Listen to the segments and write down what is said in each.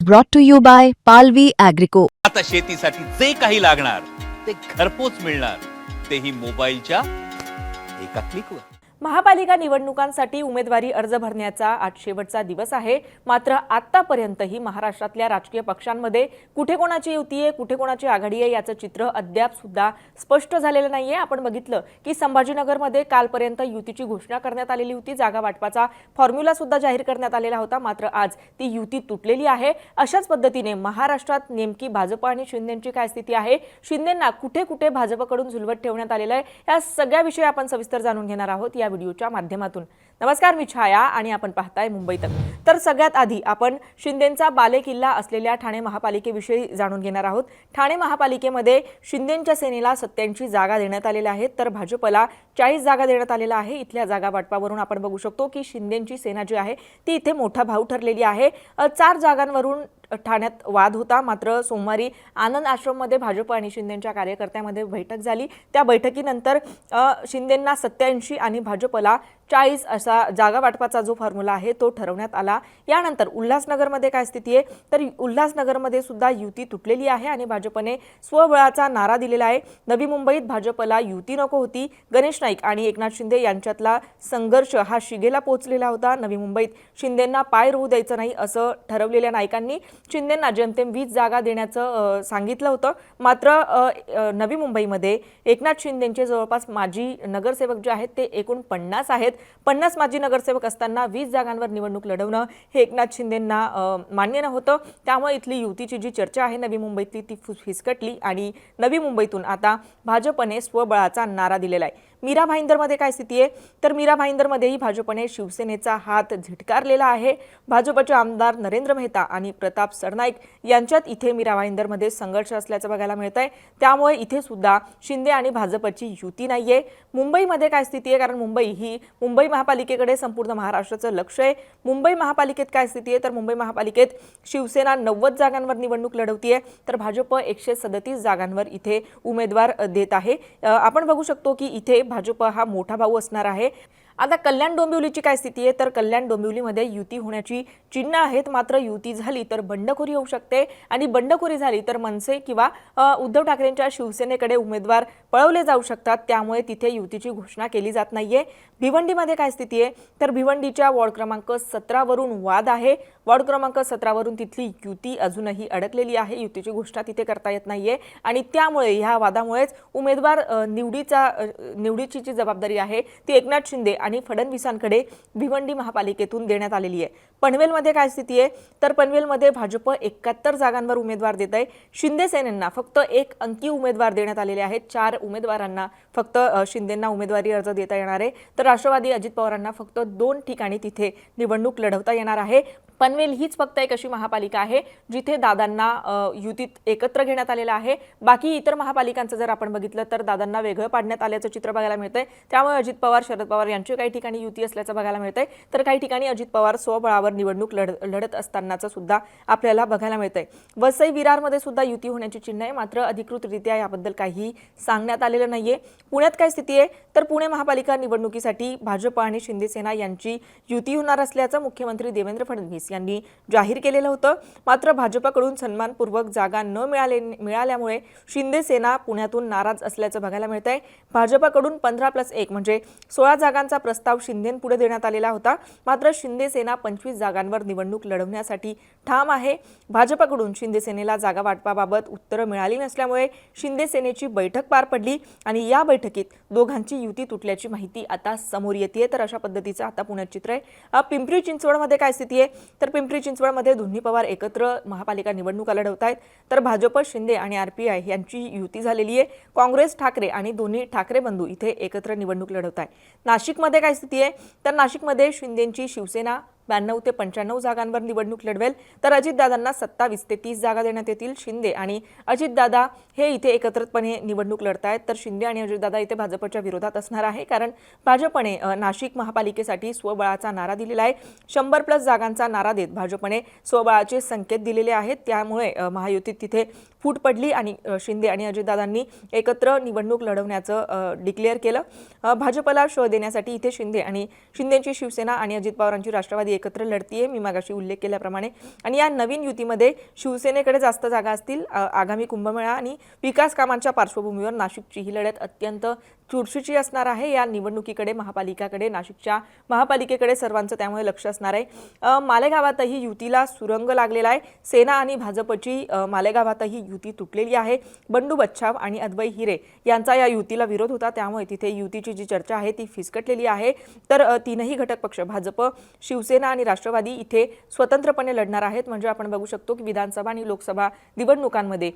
Brought to you by Palvi Agrico. आता शेतीसाठी जे काही लागणार ते घरपोच मिळणार, तेही मोबाईलच्या एका क्लिकवर. महापालिका निवडणुकांसाठी उमेदवारी अर्ज भरण्याचा आज शेवटचा दिवस आहे. मात्र आतापर्यंतही महाराष्ट्रातल्या राजकीय पक्षांमध्ये कुठे कोणाची युती आहे, कुठे कोणाची आघाडी आहे याचं चित्र अद्याप सुद्धा स्पष्ट झालेलं नाहीये. आपण बघितलं की संभाजीनगरमध्ये कालपर्यंत युतीची घोषणा करण्यात आलेली होती, जागा वाटपाचा फॉर्म्युला सुद्धा जाहीर करण्यात आलेला होता. मात्र आज ती युती तुटलेली आहे. अशाच पद्धतीने महाराष्ट्रात नेमकी भाजप आणि शिंदेंची काय स्थिती आहे, शिंदेंना कुठे कुठे भाजपकडून झुलवत ठेवण्यात आलेलं आहे, या सगळ्या विषयी आपण सविस्तर जाणून घेणार आहोत या व्हिडिओच्या माध्यमातून. नमस्कार, मी छाया आणि आपण पाहताय मुंबई तक. तर सगळ्यात आधी आपण शिंदेंचा बालेकिल्ला असलेल्या ठाणे महापालिकेविषयी जाणून घेणार आहोत. ठाणे महापालिकेमध्ये शिंदेंच्या सेनेला 87 जागा देण्यात आलेल्या आहेत, तर भाजपला 40 जागा देण्यात आलेल्या आहे. इथल्या जागा वाटपावरून आपण बघू शकतो की शिंदेंची सेना जी आहे ती इथे मोठा भाऊ ठरलेली आहे. 4 जागांवरून ठाण्यात वाद होता. मात्र सोमवारी आनंद आश्रममध्ये भाजप आणि शिंदेंच्या कार्यकर्त्यांमध्ये बैठक झाली. त्या बैठकीनंतर शिंदेंना 87 आणि भाजपला 40 असा जागा वाटपाचा जो फॉर्म्युला आहे तो ठरवण्यात आला. यानंतर उल्हासनगरमध्ये काय स्थिती आहे, तर उल्हासनगरमध्ये सुद्धा युती तुटलेली आहे आणि भाजपने स्वबळाचा नारा दिलेला आहे. नवी मुंबईत भाजपला युती नको होती. गणेश नाईक आणि एकनाथ शिंदे यांच्यातला संघर्ष हा शिगेला पोहोचलेला होता. नवी मुंबईत शिंदेंना पाय रोवू द्यायचं नाही असं ठरवलेल्या नायकांनी शिंदेंना जेमतेम 20 जागा देण्याचं सांगितलं होतं. मात्र नवी मुंबईमध्ये एकनाथ शिंदेंचे जवळपास माजी नगरसेवक जे आहेत ते एकूण 50 आहेत. 50 माजी नगरसेवक असताना 20 जागांवर निवडणूक लढवणं हे एकनाथ शिंदेंना मान्य नव्हतं. त्यामुळे इथली युतीची जी चर्चा आहे नवी मुंबईतली ती फिसकटली आणि नवी मुंबईतून आता भाजपने स्वबळाचा नारा दिलेला आहे. मीरा भाईंदरमध्ये काय स्थिती आहे, तर मीरा भाईंदरमध्येही भाजपने शिवसेनेचा हात झिटकारलेला आहे. भाजपचे आमदार नरेंद्र मेहता आणि प्रताप सरनाईक यांच्यात इथे मीरा भाईंदरमध्ये संघर्ष असल्याचं बघायला मिळत आहे. त्यामुळे इथे सुद्धा शिंदे आणि भाजपची युती नाहीये. मुंबईमध्ये काय स्थिती आहे, कारण मुंबई महापालिकेकडे संपूर्ण महाराष्ट्राचं लक्ष आहे. मुंबई महापालिकेत काय स्थिती आहे, तर मुंबई महापालिकेत शिवसेना 90 जागांवर निवडणूक लढवतीये, तर भाजप 137 जागांवर इथे उमेदवार देत आहे. आपण बघू शकतो की इथे भाजप हा मोठा भाऊ असणार आहे. आता कल्याण डोंबिवलीची काय स्थिती आहे, तर कल्याण डोंबिवलीमध्ये युती होण्याची चिन्ह आहेत. मात्र युती झाली तर बंडखोरी होऊ शकते आणि बंडखोरी झाली तर मनसे किंवा उद्धव ठाकरेंच्या शिवसेनेकडे उमेदवार पळवले जाऊ शकतात. त्यामुळे तिथे युतीची घोषणा केली जात नाहीये. भिवंडीमध्ये काय स्थिती आहे, तर भिवंडीच्या वॉर्ड क्रमांक 17 वरून वाद आहे. वॉर्ड क्रमांक 17 वरून तिथली युती अजूनही अडकलेली आहे. युतीची घोषणा तिथे करता येत नाहीये आणि त्यामुळे ह्या वादामुळेच उमेदवार निवडीची जी जबाबदारी आहे ती एकनाथ शिंदे आणि फडणवीसांकडे भिवंडी महापालिकेतून देण्यात आलेली आहे. पनवेलमध्ये काय स्थिती आहे, तर पनवेलमध्ये भाजप 71 जागांवर उमेदवार देत आहे. शिंदे सेनेंना फक्त 1 अंकी उमेदवार देण्यात आलेले आहेत. 4 उमेदवारांना फक्त शिंदेंना उमेदवारी अर्ज देता येणार आहे, तर राष्ट्रवादी अजित पवारांना फक्त 2 ठिकाणी तिथे निवडणूक लढवता येणार आहे. पनवेल हीच फक्त एक अशी महापालिका आहे जिथे दादांना युतीत एकत्र घेण्यात आलेलं आहे. बाकी इतर महापालिकांचं जर आपण बघितलं तर दादांना वेगळं पाडण्यात आल्याचं चित्र बघायला मिळतंय. त्यामुळे अजित पवार, शरद पवार यांची काही ठिकाणी युती असल्याचं बघायला मिळतंय, तर काही ठिकाणी अजित पवार स्वबळावर निवडणूक लढत असतानाचं सुद्धा आपल्याला बघायला मिळतंय. वसई विरारमध्ये सुद्धा युती होण्याची चिन्ह आहे. मात्र अधिकृतरित्या याबद्दल काही सांगण्यात आलेलं नाहीये. पुण्यात काय स्थिती आहे, तर पुणे महापालिका निवडणुकीसाठी भाजप आणि शिंदे सेना यांची युती होणार असल्याचं मुख्यमंत्री देवेंद्र फडणवीस यांनी जाहीर केलेलं होतं. मात्र भाजपकडून सन्मानपूर्वक जागा न मिळाल्यामुळे शिंदे सेना पुण्यातून नाराज असल्याचं बघायला मिळतंय. भाजपकडून 15+1 म्हणजे 16 जागांचा प्रस्ताव शिंदेंपुढे देण्यात आलेला होता. मात्र शिंदे सेना 25 जागांवर निवडणूक लढवण्यासाठी ठाम आहे. भाजपकडून शिंदे सेनेला जागा वाटपाबाबत उत्तरं मिळाली नसल्यामुळे शिंदे सेनेची बैठक पार पडली आणि या बैठकीत दोघांची युती तुटल्याची माहिती आता समोर येते. तर अशा पद्धतीचं आता पुण्यात चित्र आहे. पिंपरी चिंचवडमध्ये काय स्थिती आहे, तर पिंपरी चिंचवडमध्ये दोन्ही पवार एकत्र महापालिका निवडणुका लढवत आहेत. तर भाजप, शिंदे आणि RPI यांची युती झालेली आहे. काँग्रेस, ठाकरे आणि दोन्ही ठाकरे बंधू इथे एकत्र निवडणूक लढवत आहेत. नाशिकमध्ये काय स्थिती आहे, तर नाशिकमध्ये शिंदेंची शिवसेना 92 ते 95 जागांवर निवडणूक लढवेल, तर अजितदादांना 27 ते 30 जागा देण्यात येतील. शिंदे आणि अजितदादा हे इथे एकत्रितपणे निवडणूक लढतायत, तर शिंदे आणि अजितदादा इथे भाजपच्या विरोधात असणार आहे. कारण भाजपने नाशिक महापालिकेसाठी स्वबळाचा नारा दिलेला आहे. 100+ जागांचा नारा देत भाजपने स्वबळाचे संकेत दिलेले आहेत. त्यामुळे महायुतीत तिथे फूट पडली आणि शिंदे आणि अजितदादांनी एकत्र निवडणूक लढवण्याचं डिक्लेअर केलं. भाजपला शह देण्यासाठी इथे शिंदेची शिवसेना आणि अजित पवारांची राष्ट्रवादी राष्ट्रवादी एकत्र लढतीये, मी मागाशी उल्लेख केल्याप्रमाणे. आणि या नवीन युतीमध्ये शिवसेनेकडे जास्त जागा असतील. आगामी कुंभमेळा आणि विकास कामांच्या पार्श्वभूमीवर नाशिकची ही लढत अत्यंत चुरशीची असणार आहे. या निवडणुकीकडे महापालिकेकडे, नाशिकच्या महापालिकेकडे सर्वांचं त्यामुळे लक्ष असणार आहे. मालेगावातही युतीला सुरंग लागलेला आहे. सेना आणि भाजपची मालेगावातही युती तुटलेली आहे. बंडू बच्छाव आणि अद्वै हिरे यांचा या युतीला विरोध होता, त्यामुळे तिथे युतीची जी चर्चा आहे ती फिसकटलेली आहे. तर तीनही घटक पक्ष भाजप, शिवसेना आणि राष्ट्रवादी इथे स्वतंत्रपणे लढणार आहेत. म्हणजे आपण बघू शकतो की विधानसभा आणि लोकसभा निवडणुकांमध्ये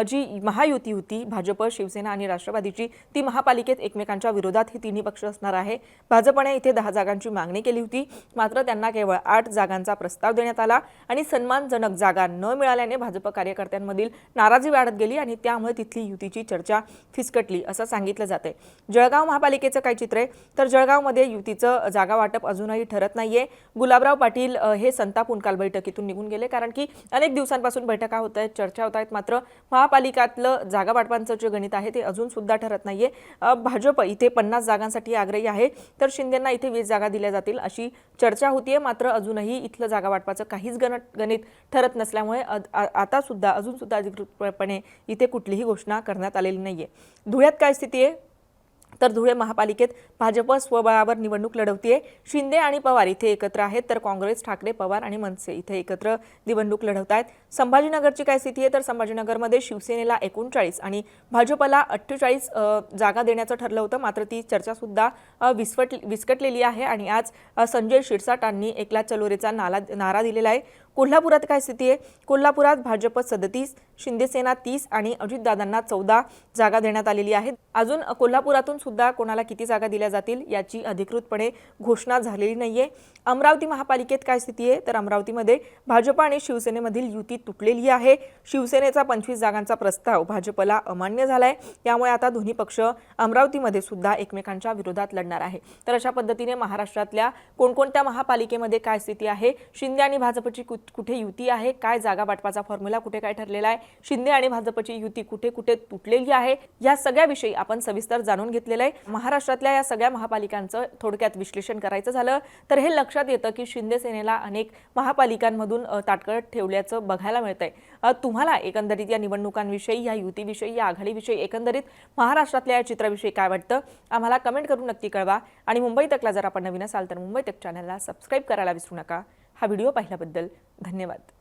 जी महायुती होती भाजप, शिवसेना आणि राष्ट्रवादीची, ती महापालिकेत एकमेकांच्या विरोधात ही तिन्ही पक्ष असणार आहे. भाजपने इथे 10 जागांची मागणी केली होती, मात्र त्यांना केवळ 8 जागांचा प्रस्ताव देण्यात आला आणि सन्मानजनक जागा न मिळाल्याने भाजप कार्यकर्त्यांमधील नाराजी वाढत गेली आणि त्यामुळे तिथली युतीची चर्चा फिसकटली असं सांगितलं जाते. जळगाव महापालिकेचं काय चित्र आहे तर जळगावमध्ये युतीचं जागा वाटप अजूनही ठरत नाहीये. गुलाबराव पाटील हे संतापून काल बैठकीतून निघून गेले, कारण की अनेक दिवसांपासून बैठका होत आहेत, चर्चा होत आहेत, मात्र महापालिकातलं जागा वाटपांचं जे गणित आहे ते अजून सुद्धा ठरत नाहीये. भाजप इथे 50 जागांसाठी आग्रही आहे, तर शिंदेंना इथे 20 जागा दिल्या जातील अशी चर्चा होतीये. मात्र अजूनही इथलं जागा वाटपाचं काहीच गणित ठरत नसल्यामुळे अजून सुद्धा अधिकृतपणे इथे कुठलीही घोषणा करण्यात आलेली नाहीये. धुळ्यात काय स्थिती आहे तर धुळे महापालिकेत भाजप स्वबळावर निवडणूक लढवतीये. शिंदे आणि पवार इथे एकत्र आहेत, तर काँग्रेस, ठाकरे, पवार आणि मनसे इथे एकत्र निवडणूक लढवत आहेत. संभाजीनगरची काय स्थिती आहे तर संभाजीनगरमध्ये शिवसेनेला 39 आणि भाजपला 48 जागा देण्याचं ठरलं होतं, मात्र ती चर्चा सुद्धा विस्कटलेली आहे. आणि आज संजय शिरसाटांनी एकला चलोरेचा नारा दिलेला आहे. कोल्हापुरात काय स्थिती आहे कोल्हापुरात भाजप 37, शिंदेसेना 30 आणि अजितदादांना 14 जागा देण्यात आलेली आहे. अजून कोल्हापुरातून सुद्धा कोणाला किती जागा दिल्या जातील याची अधिकृतपणे घोषणा झालेली नाहीये. अमरावती महापालिकेत काय स्थिती आहे तर अमरावतीमध्ये भाजप आणि शिवसेनेमधील युती तुटलेली आहे. शिवसेनेचा 25 जागांचा प्रस्ताव भाजपला अमान्य झालाय, त्यामुळे आता दोन्ही पक्ष अमरावतीमध्ये सुद्धा एकमेकांच्या विरोधात लढणार आहे. तर अशा पद्धतीने महाराष्ट्रातल्या कोणकोणत्या महापालिकेमध्ये काय स्थिती आहे, शिंदे आणि भाजपची कुठे युती आहे, काय जागा वाटपाचा फॉर्म्युला कुठे काय ठरलेला आहे, शिंदे आणि भाजपची युती कुठे कुठे तुटलेली आहे, या सगळ्याविषयी आपण सविस्तर जाणून घेतलेलं आहे. महाराष्ट्रातल्या या सगळ्या महापालिकांचं थोडक्यात विश्लेषण करायचं झालं तर हे लक्षात येतं की शिंदे सेनेला अनेक महापालिकांमधून ताटकळत ठेवल्याचं बघायला मिळतंय. तुम्हाला एकंदरीत या निवडणुकांविषयी, या युतीविषयी, या आघाडीविषयी, एकंदरीत महाराष्ट्रातल्या या चित्राविषयी काय वाटतं आम्हाला कमेंट करून नक्की कळवा. आणि मुंबई तकला जर आपण नवीन असाल तर मुंबई तक चॅनलला सबस्क्राईब करायला विसरू नका. हा व्हिडिओ पाहिल्याबद्दल धन्यवाद.